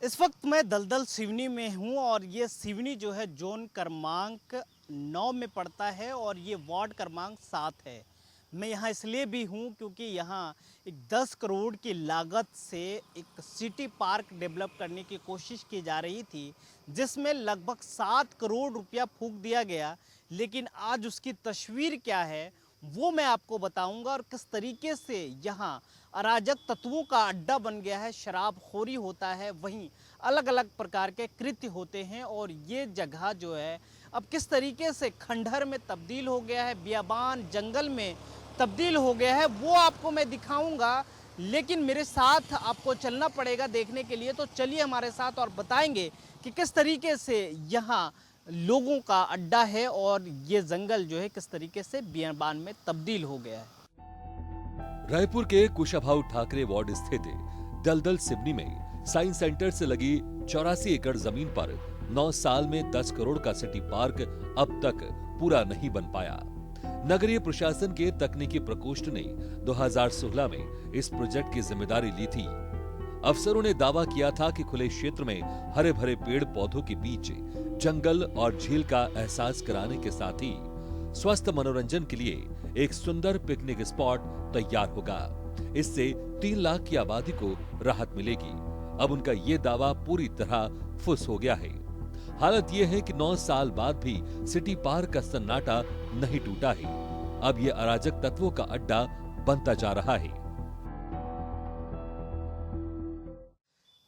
इस वक्त मैं दलदल सिवनी में हूँ और ये सिवनी जो है जोन क्रमांक 9 में पड़ता है और ये वार्ड क्रमांक 7 है। मैं यहाँ इसलिए भी हूँ क्योंकि यहाँ एक 10 करोड़ की लागत से एक सिटी पार्क डेवलप करने की कोशिश की जा रही थी, जिसमें लगभग 7 करोड़ रुपया फूंक दिया गया। लेकिन आज उसकी तस्वीर क्या है वो मैं आपको बताऊंगा और किस तरीके से यहाँ अराजक तत्वों का अड्डा बन गया है, शराबखोरी होता है, वहीं अलग अलग प्रकार के कृत्य होते हैं और ये जगह जो है अब किस तरीके से खंडहर में तब्दील हो गया है, बियाबान जंगल में तब्दील हो गया है, वो आपको मैं दिखाऊंगा। लेकिन मेरे साथ आपको चलना पड़ेगा देखने के लिए, तो चलिए हमारे साथ और बताएंगे कि किस तरीके से यहाँ लोगों का अड्डा है और ये जंगल जो है किस तरीके से बियाबान में तब्दील हो गया है। रायपुर के कुशाभाऊ ठाकरे वार्ड स्थित दलदल सिवनी में साइंस सेंटर से लगी 84 एकड़ जमीन पर 9 साल में 10 करोड़ का सिटी पार्क अब तक पूरा नहीं बन पाया। नगरीय प्रशासन के तकनीकी प्रकोष्ठ ने 2016 में इस प्रोजेक्ट की जिम्मेदारी ली थी। अफसरों ने दावा किया था कि खुले क्षेत्र में हरे भरे पेड़ पौधों के बीच जंगल और झील का एहसास कराने के साथ ही स्वस्थ मनोरंजन के लिए एक सुंदर पिकनिक स्पॉट तैयार होगा। इससे 3 लाख की आबादी को राहत मिलेगी। अब उनका ये दावा पूरी तरह फुस हो गया है। हालत यह है कि 9 साल बाद भी सिटी पार्क का सन्नाटा नहीं टूटा है। अब ये अराजक तत्वों का अड्डा बनता जा रहा है।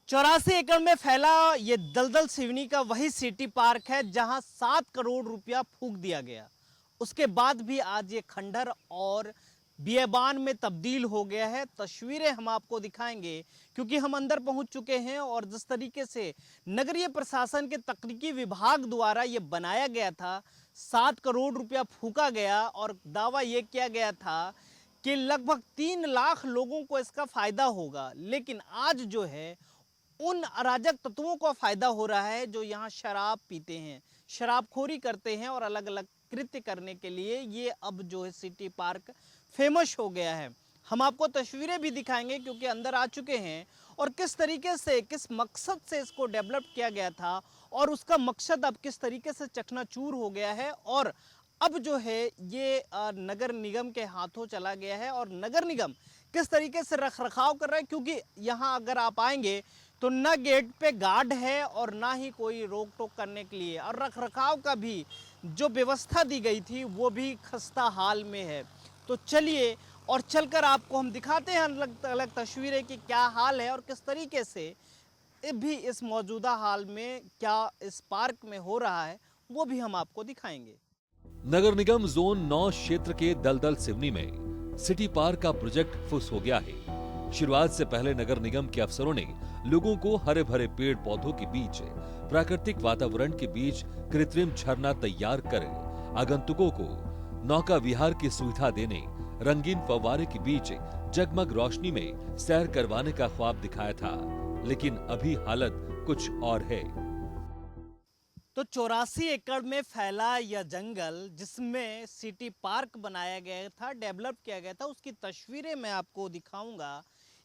84 एकड़ में फैला ये दलदल सिवनी का वही सिटी पार्क है जहां 7 करोड़ रुपया फूंक दिया गया। उसके बाद भी आज ये खंडहर और बियाबान में तब्दील हो गया है। तस्वीरें हम आपको दिखाएंगे क्योंकि हम अंदर पहुंच चुके हैं और जिस तरीके से नगरीय प्रशासन के तकनीकी विभाग द्वारा ये बनाया गया था, 7 करोड़ रुपया फूंका गया और दावा ये किया गया था कि लगभग 3 लाख लोगों को इसका फायदा होगा। लेकिन आज जो है उन अराजक तत्वों को फायदा हो रहा है जो यहाँ शराब पीते हैं, शराबखोरी करते हैं और अलग अलग कृत्य करने के लिए ये अब जो है सिटी पार्क फेमस हो गया है। हम आपको तस्वीरें भी दिखाएंगे क्योंकि अंदर आ चुके हैं और किस तरीके से किस मकसद से इसको डेवलप किया गया था और उसका मकसद अब किस तरीके से चकनाचूर हो गया है और अब जो है ये नगर निगम के हाथों चला गया है और नगर निगम किस तरीके से रख रखाव कर रहा है। क्योंकि यहाँ अगर आप आएंगे तो न गेट पे गार्ड है और ना ही कोई रोक टोक करने के लिए, और रख रखाव का भी जो व्यवस्था दी गई थी वो भी खस्ता हाल में है। तो चलिए और चलकर आपको हम दिखाते हैं अलग अलग तस्वीरें कि क्या हाल है और किस तरीके से भी इस मौजूदा हाल में क्या इस पार्क में हो रहा है वो भी हम आपको दिखाएंगे। नगर निगम जोन 9 क्षेत्र के दलदल सिवनी में सिटी पार्क का प्रोजेक्ट फुस हो गया है। शुरुआत से पहले नगर निगम के अफसरों ने लोगों को हरे भरे पेड़ पौधों के बीच प्राकृतिक वातावरण के बीच कृत्रिम झरना तैयार कर आगंतुकों को नौका विहार की सुविधा देने, रंगीन फव्वारे के बीच जगमग रोशनी में सैर करवाने का ख्वाब दिखाया था। लेकिन अभी हालत कुछ और है। तो 84 एकड़ में फैला यह जंगल जिसमें सिटी पार्क बनाया गया था, डेवलप किया गया था, उसकी तस्वीरें मैं आपको दिखाऊंगा।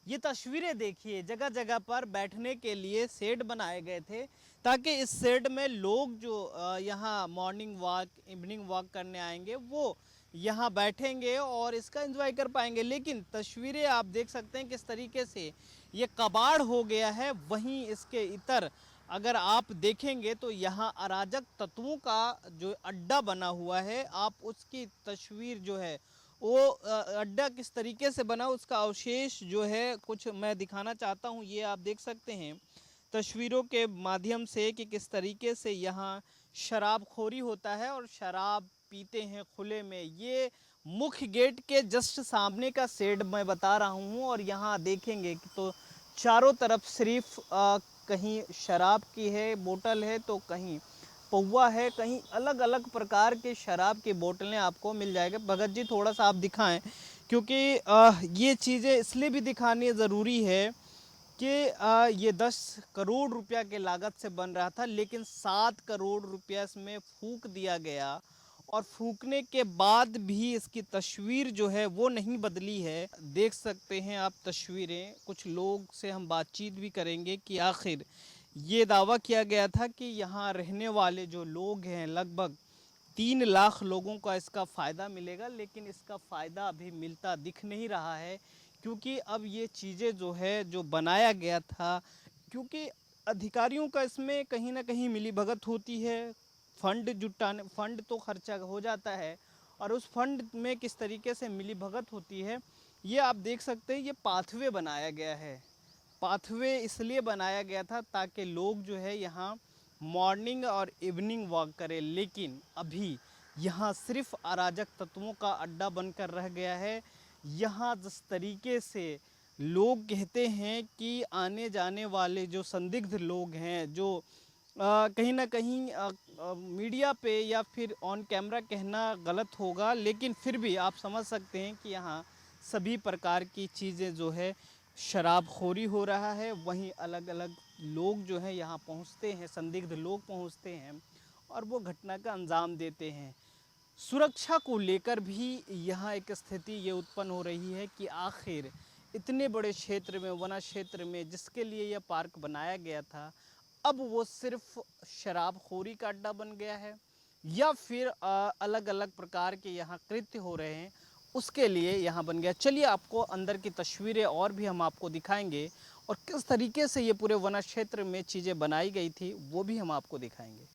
ये तस्वीरें देखिए, जगह जगह पर बैठने के लिए शेड बनाए गए थे ताकि इस शेड में लोग जो यहाँ मॉर्निंग वॉक इवनिंग वॉक करने आएंगे वो यहाँ बैठेंगे और इसका एंजॉय कर पाएंगे। लेकिन तस्वीरें आप देख सकते हैं किस तरीके से ये कबाड़ हो गया है। वहीं इसके इतर अगर आप देखेंगे तो यहाँ अराजक तत्वों का जो अड्डा बना हुआ है, आप उसकी तस्वीर जो है वो अड्डा किस तरीके से बना उसका अवशेष जो है कुछ मैं दिखाना चाहता हूँ। ये आप देख सकते हैं तस्वीरों के माध्यम से कि किस तरीके से यहाँ शराबखोरी होता है और शराब पीते हैं खुले में। ये मुख्य गेट के जस्ट सामने का शेड मैं बता रहा हूँ और यहाँ देखेंगे कि तो चारों तरफ सिर्फ कहीं शराब की है बोतल है तो कहीं पौवा है, कहीं अलग अलग प्रकार के शराब की बोतलें आपको मिल जाएगा। भगत जी थोड़ा सा आप दिखाएं क्योंकि ये चीज़ें इसलिए भी दिखानी ज़रूरी है कि ये 10 करोड़ रुपया के लागत से बन रहा था लेकिन 7 करोड़ रुपया इसमें फूंक दिया गया और फूंकने के बाद भी इसकी तस्वीर जो है वो नहीं बदली है। देख सकते हैं आप तस्वीरें। कुछ लोग से हम बातचीत भी करेंगे कि आखिर ये दावा किया गया था कि यहाँ रहने वाले जो लोग हैं लगभग 3 लाख लोगों का इसका फ़ायदा मिलेगा, लेकिन इसका फ़ायदा अभी मिलता दिख नहीं रहा है, क्योंकि अब ये चीज़ें जो है जो बनाया गया था, क्योंकि अधिकारियों का इसमें कहीं ना कहीं मिलीभगत होती है। फंड तो खर्चा हो जाता है, और उस फंड में किस तरीके से मिलीभगत होती है ये आप देख सकते हैं। ये पाथवे बनाया गया है। पाथवे इसलिए बनाया गया था ताकि लोग जो है यहाँ मॉर्निंग और इवनिंग वॉक करें, लेकिन अभी यहाँ सिर्फ अराजक तत्वों का अड्डा बनकर रह गया है। यहाँ जिस तरीके से लोग कहते हैं कि आने जाने वाले जो संदिग्ध लोग हैं, जो कहीं ना कहीं मीडिया पे या फिर ऑन कैमरा कहना गलत होगा, लेकिन फिर भी आप समझ सकते हैं कि यहाँ सभी प्रकार की चीज़ें जो है शराबखोरी हो रहा है। वहीं अलग अलग लोग जो हैं यहाँ पहुँचते हैं, संदिग्ध लोग पहुँचते हैं और वो घटना का अंजाम देते हैं। सुरक्षा को लेकर भी यहाँ एक स्थिति ये उत्पन्न हो रही है कि आखिर इतने बड़े क्षेत्र में, वना क्षेत्र में, जिसके लिए यह पार्क बनाया गया था, अब वो सिर्फ शराबखोरी का अड्डा बन गया है, या फिर अलग अलग प्रकार के यहाँ कृत्य हो रहे हैं, उसके लिए यहाँ बन गया। चलिए आपको अंदर की तस्वीरें और भी हम आपको दिखाएंगे, और किस तरीके से ये पूरे वन क्षेत्र में चीज़ें बनाई गई थी वो भी हम आपको दिखाएंगे।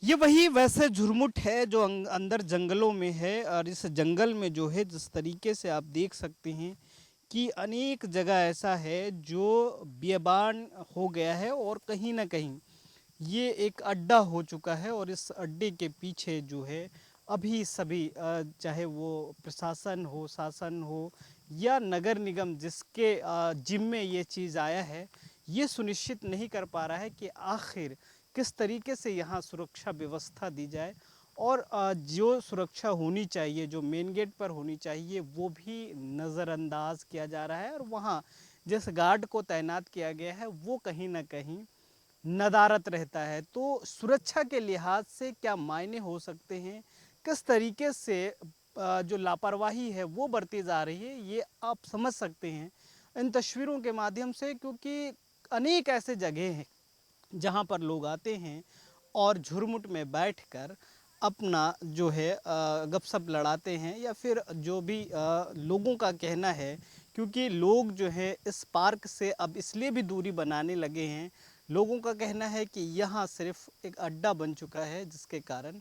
ये वही वैसे झुरमुट है जो अंदर जंगलों में है, और इस जंगल में जो है जिस तरीके से आप देख सकते हैं कि अनेक जगह ऐसा है जो बियाबान हो गया है, और कहीं ना कहीं ये एक अड्डा हो चुका है। और इस अड्डे के पीछे जो है अभी सभी चाहे वो प्रशासन हो, शासन हो, या नगर निगम जिसके जिम्मे ये चीज़ आया है, ये सुनिश्चित नहीं कर पा रहा है कि आखिर किस तरीके से यहाँ सुरक्षा व्यवस्था दी जाए। और जो सुरक्षा होनी चाहिए, जो मेन गेट पर होनी चाहिए, वो भी नज़रअंदाज किया जा रहा है। और वहाँ जिस गार्ड को तैनात किया गया है वो कहीं ना कहीं नदारत रहता है। तो सुरक्षा के लिहाज से क्या मायने हो सकते हैं, किस तरीके से जो लापरवाही है वो बरती जा रही है, ये आप समझ सकते हैं इन तस्वीरों के माध्यम से। क्योंकि अनेक ऐसे जगह हैं जहाँ पर लोग आते हैं और झुरमुट में बैठकर अपना जो है गपशप लड़ाते हैं, या फिर जो भी लोगों का कहना है, क्योंकि लोग जो है इस पार्क से अब इसलिए भी दूरी बनाने लगे हैं। लोगों का कहना है कि यहाँ सिर्फ एक अड्डा बन चुका है, जिसके कारण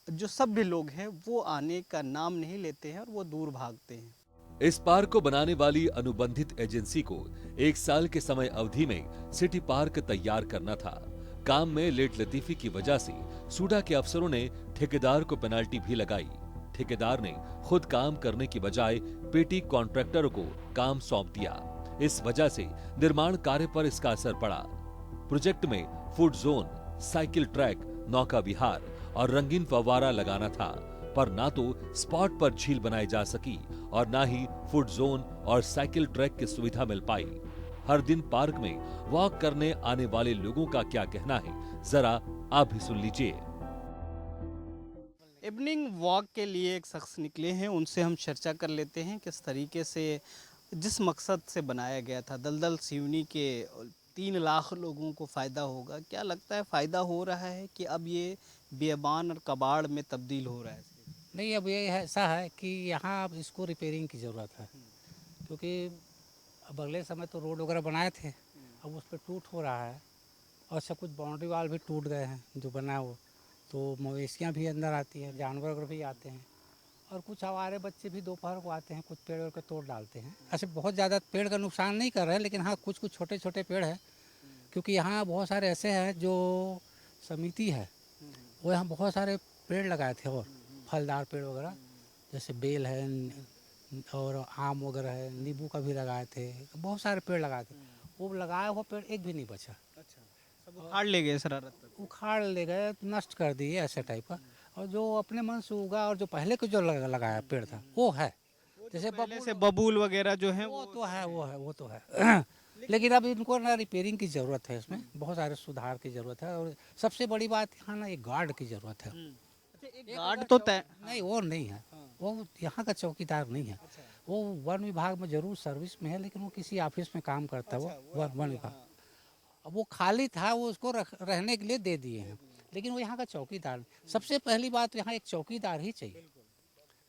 जो सभ्य लोग हैं वो आने का नाम नहीं लेते हैं और वो दूर भागते हैं। इस पार्क को बनाने वाली अनुबंधित एजेंसी को 1 साल के समय अवधि में सिटी पार्क तैयार करना था। काम में लेट लतीफी की वजह से सूडा के अफसरों ने ठेकेदार को पेनाल्टी भी लगाई। ठेकेदार ने खुद काम करने की बजाय पेटी कॉन्ट्रैक्टर को काम सौंप दिया। इस वजह से निर्माण कार्य पर इसका असर पड़ा। प्रोजेक्ट में फूड जोन, साइकिल ट्रैक, नौका विहार और रंगीन फव्वारा लगाना था, पर ना तो स्पॉट पर झील बनाई जा सकी और ना ही फूड जोन और साइकिल ट्रैक की सुविधा मिल पाई। हर दिन पार्क में वॉक करने आने वाले लोगों का क्या कहना है, जरा आप भी सुन लीजिए। इवनिंग वॉक के लिए एक शख्स निकले हैं, उनसे हम चर्चा कर लेते हैं किस तरीके से, जिस मकसद से बनाया गया था दलदल सिवनी के 3 लाख लोगों को फ़ायदा होगा। क्या लगता है फ़ायदा हो रहा है कि अब ये बेबान और कबाड़ में तब्दील हो रहा है? नहीं, अब ये ऐसा है कि यहाँ अब इसको रिपेयरिंग की ज़रूरत है, क्योंकि अब अगले समय तो रोड वगैरह बनाए थे, अब उस पर टूट हो रहा है, और सब कुछ बाउंड्री वाल भी टूट गए हैं जो बना वो, तो मवेशियाँ भी अंदर आती हैं, जानवर वगैरह भी आते हैं, और कुछ आवारे बच्चे भी दोपहर को आते हैं, कुछ पेड़ वगैरह तोड़ डालते हैं। ऐसे बहुत ज़्यादा पेड़ का नुकसान नहीं कर रहे हैं, लेकिन हाँ कुछ कुछ छोटे छोटे पेड़ हैं, क्योंकि यहाँ बहुत सारे ऐसे हैं जो समिति है वो यहाँ बहुत सारे पेड़ लगाए थे, और फलदार पेड़ वगैरह जैसे बेल है और आम वगैरह है, नींबू का भी लगाए थे, बहुत सारे पेड़ लगाए थे। वो लगाया हुआ पेड़ एक भी नहीं बचा। अच्छा, सब उखाड़ ले गए शरारत पर। उखाड़ ले गए, नष्ट कर दिए ऐसे टाइप का। और जो अपने मन से उगा और जो पहले को जो लगाया पेड़ था वो है, जैसे पहले से बबूल वगैरह जो है वो तो है, वो तो है लेकिन अब इनको ना रिपेयरिंग की ज़रूरत है, इसमें बहुत सारे सुधार की ज़रूरत है। और सबसे बड़ी बात यहाँ ना एक गार्ड की ज़रूरत है। अच्छा, एक गार्ड तो तय नहीं वो नहीं है, वो यहाँ का चौकीदार नहीं है। वो वन विभाग में जरूर सर्विस में है, लेकिन वो किसी ऑफिस में काम करता है। वो वन विभाग, अब वो खाली था, वो उसको रहने के लिए दे दिए हैं, लेकिन वो यहाँ का चौकीदार नहीं। सबसे पहली बात, यहाँ एक चौकीदार ही चाहिए।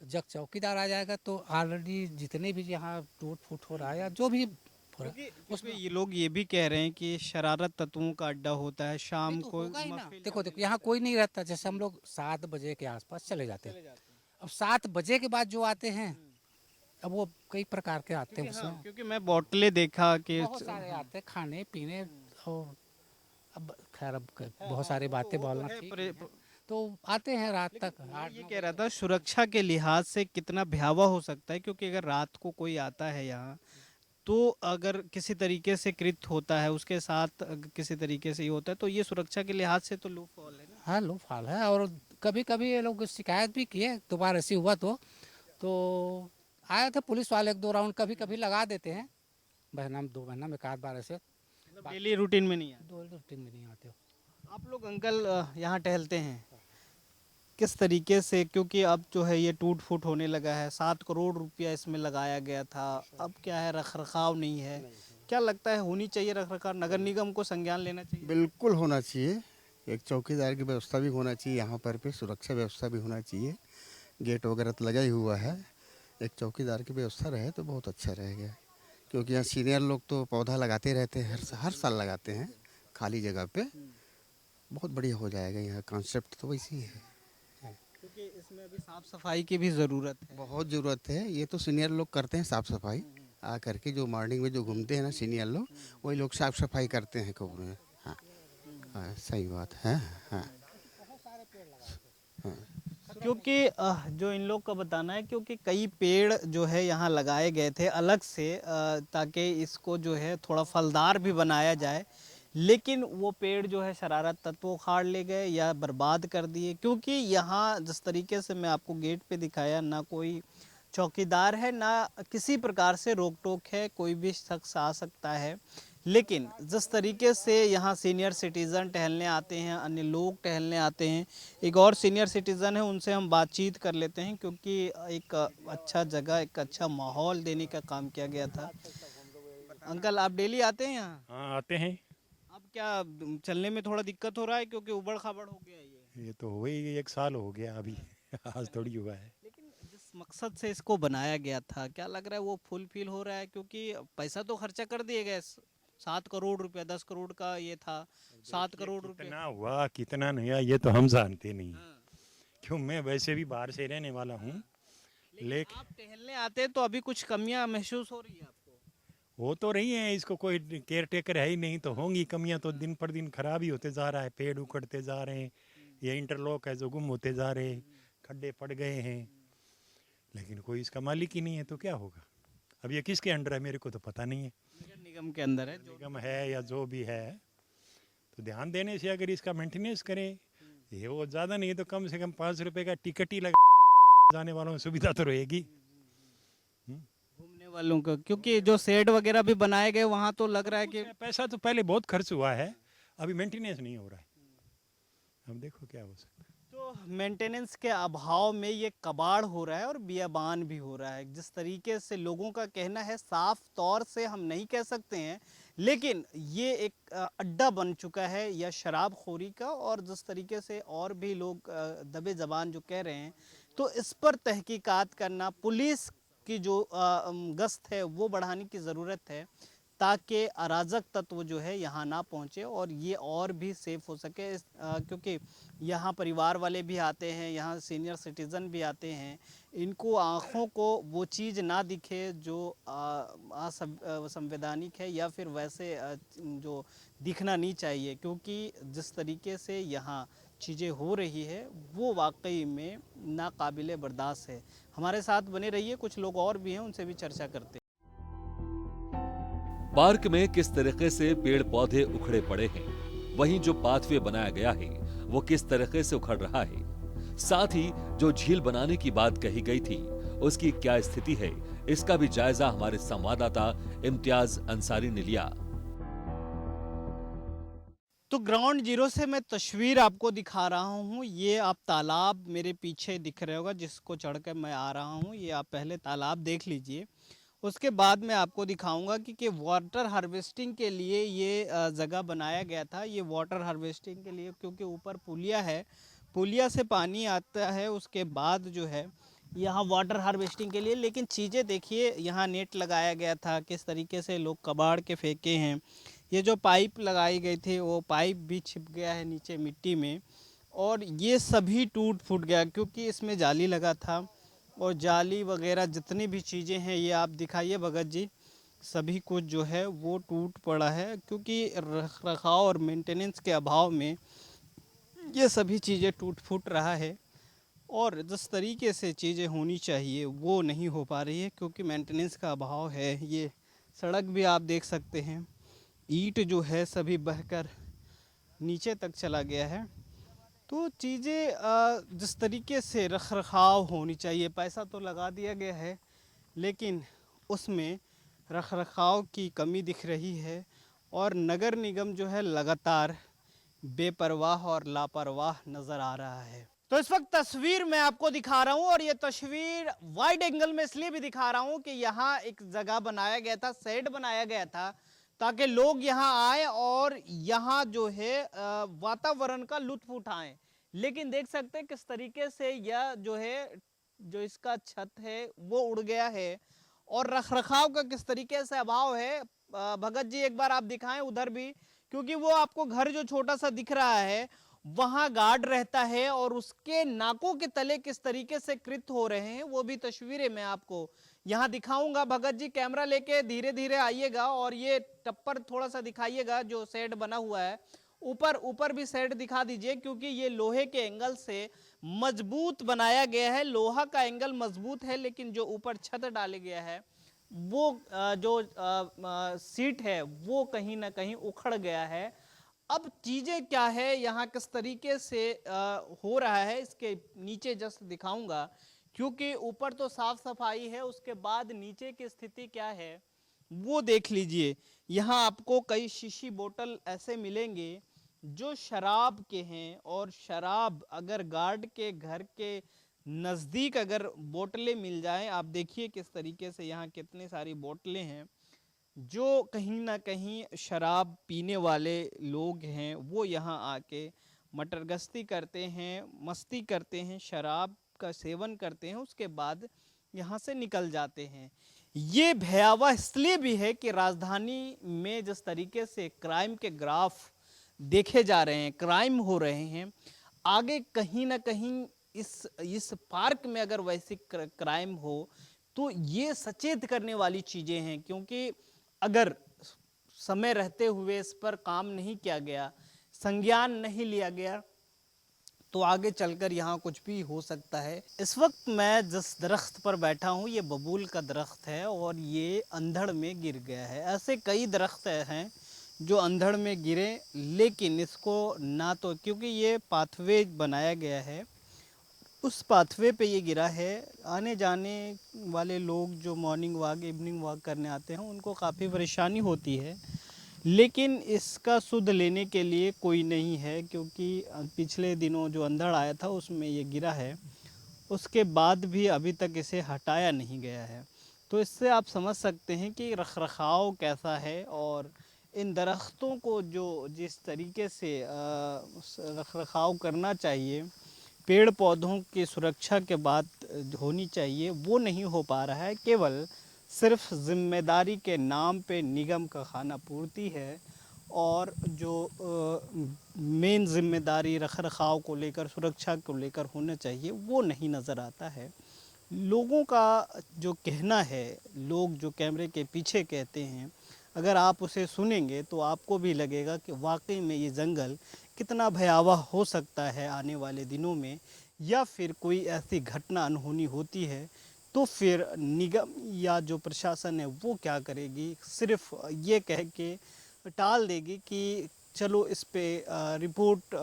जब चौकीदार आ जाएगा तो ऑलरेडी जितने भी यहाँ टूट फूट हो रहा है या जो भी हो रहा है, उसमें ये लोग ये भी कह रहे हैं कि शरारत तत्वों का अड्डा होता है, शाम तो को होगा ही ना। महफिल देखो यहाँ कोई नहीं रहता। जैसे हम लोग 7 बजे के आसपास चले जाते हैं। अब 7 बजे के बाद जो आते हैं, अब वो कई प्रकार के आते हैं उसमें। क्योंकि मैं बोतलें देखा कि बहुत सारे आते हैं खाने पीने, और अब खैर अब बहुत सारी बातें बोलना ठीक नहीं है। तो आते हैं रात तक। ये कह रहा था सुरक्षा के लिहाज से कितना भयावह हो सकता है, क्योंकि अगर रात को कोई आता है यहाँ, तो अगर किसी तरीके से कृत होता है, उसके साथ अगर किसी तरीके से ये होता है, तो ये सुरक्षा के लिहाज से तो लूप हॉल है ना। हाँ लो फाल है। और कभी कभी ये लोग शिकायत भी किए, दोबारा ऐसी हुआ तो आए थे पुलिस वाले, 1-2 राउंड कभी कभी लगा देते हैं। महीना में 2 महीना में 1 आध बार ऐसे डेली रूटीन में नहीं है। 2 दिन में नहीं आते हो। आप लोग अंकल यहाँ टहलते हैं किस तरीके से, क्योंकि अब जो है ये टूट फूट होने लगा है, 7 करोड़ रुपया इसमें लगाया गया था, अब क्या है रख रखाव नहीं है, क्या लगता है होनी चाहिए रख रखाव, नगर निगम को संज्ञान लेना चाहिए? बिल्कुल होना चाहिए। एक चौकीदार की व्यवस्था भी होना चाहिए यहाँ पर सुरक्षा व्यवस्था भी होना चाहिए। गेट वगैरह तो लगा ही हुआ है, एक चौकीदार की व्यवस्था रहे तो बहुत अच्छा रहेगा। क्योंकि यहाँ सीनियर लोग तो पौधा लगाते रहते हैं, हर साल लगाते हैं खाली जगह पे। बहुत बढ़िया हो जाएगा, यहाँ कॉन्सेप्ट तो वैसी है। क्योंकि इसमें अभी साफ सफाई की भी ज़रूरत है। बहुत ज़रूरत है। ये तो सीनियर लोग करते हैं साफ़ सफाई, आ करके जो मॉर्निंग में जो घूमते हैं ना सीनियर लोग, वही लोग साफ़ सफाई करते हैं खूब में। हाँ हाँ, सही बात है। हाँ क्योंकि जो इन लोग का बताना है, क्योंकि कई पेड़ जो है यहाँ लगाए गए थे अलग से, ताकि इसको जो है थोड़ा फलदार भी बनाया जाए, लेकिन वो पेड़ जो है शरारत तत्व उखाड़ ले गए या बर्बाद कर दिए। क्योंकि यहाँ जिस तरीके से मैं आपको गेट पे दिखाया, ना कोई चौकीदार है, ना किसी प्रकार से रोक टोक है, कोई भी शख्स आ सकता है। लेकिन जिस तरीके से यहाँ सीनियर सिटीज़न टहलने आते हैं, अन्य लोग टहलने आते हैं, एक और सीनियर सिटीज़न है, उनसे हम बातचीत कर लेते हैं, क्योंकि एक अच्छा जगह, एक अच्छा माहौल देने का काम किया गया था। अंकल आप डेली आते हैं यहाँ? हाँ आते हैं। अब क्या चलने में थोड़ा दिक्कत हो रहा है, क्योंकि उबड़ खाबड़ हो गया ये ये तो हो ही 1 साल हो गया अभी आज थोड़ी हुआ है। लेकिन जिस मकसद से इसको बनाया गया था, क्या लग रहा है वो फुलफिल हो रहा है? क्योंकि पैसा तो खर्चा कर दिए गए, 7 करोड़ रुपया, 10 करोड़ का ये था, 7 करोड़ रुपया। कितना हुआ कितना नहीं हुआ ये तो हम जानते नहीं। क्यों, मैं वैसे भी बाहर से रहने वाला हूँ। लेकिन आप टहलने आते हैं तो अभी कुछ कमियां महसूस हो रही है आपको? वो तो रही है, इसको कोई केयर टेकर है ही नहीं, तो होंगी कमियां। तो दिन पर दिन खराब ही होते जा रहा है, पेड़ उखड़ते जा रहे हैं, ये इंटरलॉक है जो गुम होते जा रहे हैं, खड्डे पड़ गए हैं, लेकिन कोई इसका मालिक ही नहीं है, तो क्या होगा? अब ये किसके अंडर है मेरे को तो पता नहीं है। नगर निगम के अंदर है, जो निगम है या जो भी है, तो ध्यान देने से अगर इसका मेंटेनेंस करें, ये वो ज़्यादा नहीं है तो कम से कम 5 रुपए का टिकट ही लगा जाने वालों में सुविधा तो रहेगी घूमने वालों को। क्योंकि जो शेड वगैरह भी बनाए गए वहाँ तो लग रहा है कि पैसा तो पहले बहुत खर्च हुआ है, अभी मेंटेनेंस नहीं हो रहा है। अब देखो क्या हो सकता है। तो मेंटेनेंस के अभाव में ये कबाड़ हो रहा है और बियाबान भी हो रहा है। जिस तरीके से लोगों का कहना है, साफ तौर से हम नहीं कह सकते हैं, लेकिन ये एक अड्डा बन चुका है या शराबखोरी का। और जिस तरीके से और भी लोग दबे ज़बान जो कह रहे हैं, तो इस पर तहकीकात करना, पुलिस की जो गश्त है वो बढ़ाने की ज़रूरत है, ताकि अराजक तत्व जो है यहाँ ना पहुँचे और ये और भी सेफ हो सके। क्योंकि यहाँ परिवार वाले भी आते हैं, यहाँ सीनियर सिटीज़न भी आते हैं, इनको आँखों को वो चीज़ ना दिखे जो असंवैधानिक है या फिर वैसे जो दिखना नहीं चाहिए। क्योंकि जिस तरीके से यहाँ चीज़ें हो रही है वो वाकई में नाकाबिले बर्दाश्त है। हमारे साथ बने रहिए, कुछ लोग और भी हैं, उनसे भी चर्चा करते हैं। पार्क में किस तरीके से पेड़ पौधे उखड़े पड़े हैं, वहीं जो पाथवे बनाया गया है वो किस तरीके से उखड़ रहा है, साथ ही जो झील बनाने की बात कही गई थी उसकी क्या स्थिति है, इसका भी जायजा हमारे संवाददाता इम्तियाज अंसारी ने लिया। तो ग्राउंड जीरो से मैं तस्वीर आपको दिखा रहा हूँ। ये आप तालाब मेरे पीछे दिख रहे होगा जिसको चढ़ कर मैं आ रहा हूँ। ये आप पहले तालाब देख लीजिए, उसके बाद मैं आपको दिखाऊंगा कि वाटर हार्वेस्टिंग के लिए ये जगह बनाया गया था। ये वाटर हार्वेस्टिंग के लिए, क्योंकि ऊपर पुलिया है, पुलिया से पानी आता है, उसके बाद जो है यहाँ वाटर हार्वेस्टिंग के लिए। लेकिन चीज़ें देखिए, यहाँ नेट लगाया गया था, किस तरीके से लोग कबाड़ के फेंके हैं। ये जो पाइप लगाई गई थी वो पाइप भी छिप गया है नीचे मिट्टी में, और ये सभी टूट फूट गया क्योंकि इसमें जाली लगा था। और जाली वगैरह जितनी भी चीज़ें हैं, ये आप दिखाइए भगत जी, सभी कुछ जो है वो टूट पड़ा है क्योंकि रख रखाव और मेंटेनेंस के अभाव में ये सभी चीज़ें टूट फूट रहा है। और जिस तरीके से चीज़ें होनी चाहिए वो नहीं हो पा रही है क्योंकि मेंटेनेंस का अभाव है। ये सड़क भी आप देख सकते हैं, ईंट जो है सभी बहकर नीचे तक चला गया है। तो चीज़ें जिस तरीके से रख रखाव होनी चाहिए, पैसा तो लगा दिया गया है लेकिन उसमें रख रखाव की कमी दिख रही है। और नगर निगम जो है लगातार बेपरवाह और लापरवाह नज़र आ रहा है। तो इस वक्त तस्वीर मैं आपको दिखा रहा हूँ, और ये तस्वीर वाइड एंगल में इसलिए भी दिखा रहा हूँ कि यहाँ एक जगह बनाया गया था, शेड बनाया गया था ताकि लोग यहाँ आए और यहाँ जो है वातावरण का लुत्फ उठाएं। लेकिन देख सकते हैं किस तरीके से यह जो है, जो इसका छत है वो उड़ गया है, और रख रखाव का किस तरीके से अभाव है। भगत जी एक बार आप दिखाएं उधर भी, क्योंकि वो आपको घर जो छोटा सा दिख रहा है वहां गार्ड रहता है और उसके नाकों के तले किस तरीके से कृत हो रहे हैं वो भी तस्वीरें मैं आपको यहाँ दिखाऊंगा। भगत जी कैमरा लेके धीरे धीरे आइएगा और ये टप्पर थोड़ा सा दिखाइएगा जो शेड बना हुआ है। ऊपर ऊपर भी शेड दिखा दीजिए क्योंकि ये लोहे के एंगल से मजबूत बनाया गया है। लोहा का एंगल मजबूत है लेकिन जो ऊपर छत डाले गया है वो जो सीट है वो कहीं ना कहीं उखड़ गया है। अब चीज़ें क्या है यहाँ किस तरीके से हो रहा है इसके नीचे जस्ट दिखाऊंगा, क्योंकि ऊपर तो साफ सफाई है, उसके बाद नीचे की स्थिति क्या है वो देख लीजिए। यहाँ आपको कई शीशी बोतल ऐसे मिलेंगे जो शराब के हैं, और शराब अगर गार्ड के घर के नज़दीक अगर बोतलें मिल जाएं, आप देखिए किस तरीके से यहाँ कितनी सारी बोतलें हैं। जो कहीं ना कहीं शराब पीने वाले लोग हैं वो यहाँ आके मटरगश्ती करते हैं, मस्ती करते हैं, शराब का सेवन करते हैं, उसके बाद यहाँ से निकल जाते हैं। ये भयावह इसलिए भी है कि राजधानी में जिस तरीके से क्राइम के ग्राफ देखे जा रहे हैं, क्राइम हो रहे हैं, आगे कहीं ना कहीं इस पार्क में अगर वैसे क्राइम हो तो ये सचेत करने वाली चीज़ें हैं। क्योंकि अगर समय रहते हुए इस पर काम नहीं किया गया, संज्ञान नहीं लिया गया, तो आगे चलकर यहाँ कुछ भी हो सकता है। इस वक्त मैं जिस दरख्त पर बैठा हूँ ये बबूल का दरख्त है और ये अंधड़ में गिर गया है। ऐसे कई दरख्त हैं जो अंधड़ में गिरे, लेकिन इसको ना तो, क्योंकि ये पाथवे बनाया गया है, उस पाथवे पे ये गिरा है। आने जाने वाले लोग जो मॉर्निंग वॉक इवनिंग वॉक करने आते हैं उनको काफ़ी परेशानी होती है, लेकिन इसका सुध लेने के लिए कोई नहीं है क्योंकि पिछले दिनों जो अंधड़ आया था उसमें ये गिरा है, उसके बाद भी अभी तक इसे हटाया नहीं गया है। तो इससे आप समझ सकते हैं कि रखरखाव कैसा है, और इन दरख्तों को जो जिस तरीके से रखरखाव करना चाहिए, पेड़ पौधों की सुरक्षा के बात होनी चाहिए, वो नहीं हो पा रहा है। केवल सिर्फ जिम्मेदारी के नाम पे निगम का खाना पूर्ति है, और जो मेन जिम्मेदारी रखरखाव को लेकर, सुरक्षा को लेकर होना चाहिए वो नहीं नज़र आता है। लोगों का जो कहना है, लोग जो कैमरे के पीछे कहते हैं, अगर आप उसे सुनेंगे तो आपको भी लगेगा कि वाकई में ये जंगल कितना भयावह हो सकता है आने वाले दिनों में, या फिर कोई ऐसी घटना अनहोनी होती है तो फिर निगम या जो प्रशासन है वो क्या करेगी, सिर्फ ये कह के टाल देगी कि चलो इस पे रिपोर्ट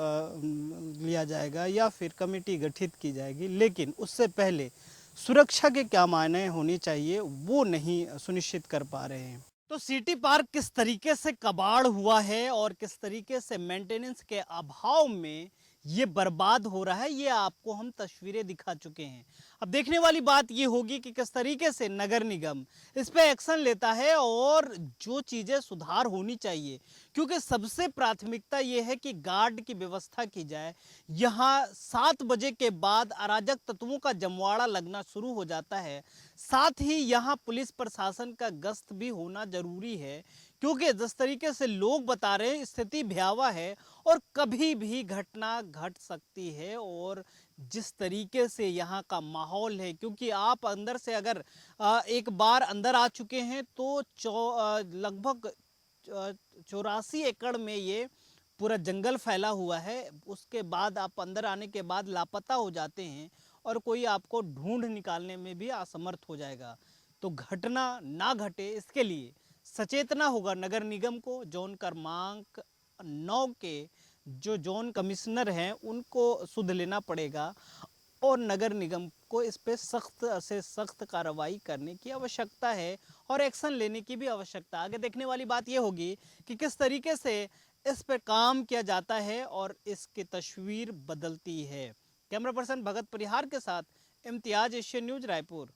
लिया जाएगा या फिर कमेटी गठित की जाएगी, लेकिन उससे पहले सुरक्षा के क्या मायने होने चाहिए वो नहीं सुनिश्चित कर पा रहे हैं। तो सिटी पार्क किस तरीके से कबाड़ हुआ है और किस तरीके से मेंटेनेंस के अभाव में ये बर्बाद हो रहा है, ये आपको हम तस्वीरें दिखा चुके हैं। अब देखने वाली बात ये होगी कि किस तरीके से नगर निगम इस पे एक्शन लेता है और जो चीज़ें सुधार होनी चाहिए, क्योंकि सबसे प्राथमिकता ये है कि गार्ड की व्यवस्था की जाए। यहाँ 7 बजे के बाद अराजक तत्वों का जमवाड़ा लगना शुरू हो जाता है। साथ ही यहाँ पुलिस प्रशासन का गश्त भी होना जरूरी है, क्योंकि जिस तरीके से लोग बता रहे हैं स्थिति भयावह है और कभी भी घटना घट सकती है। और जिस तरीके से यहाँ का माहौल है, क्योंकि आप अंदर से अगर एक बार अंदर आ चुके हैं तो लगभग 84 एकड़ में ये पूरा जंगल फैला हुआ है। उसके बाद आप अंदर आने के बाद लापता हो जाते हैं और कोई आपको ढूंढ निकालने में भी असमर्थ हो जाएगा। तो घटना ना घटे इसके लिए सचेतना होगा नगर निगम को। जोन क्रमांक 9 के जो जोन कमिश्नर हैं उनको सुध लेना पड़ेगा और नगर निगम को इस पे सख्त से सख्त कार्रवाई करने की आवश्यकता है और एक्शन लेने की भी आवश्यकता। आगे देखने वाली बात ये होगी कि किस तरीके से इस पे काम किया जाता है और इसकी तस्वीर बदलती है। कैमरा पर्सन भगत परिहार के साथ इम्तियाज, एशियन न्यूज, रायपुर।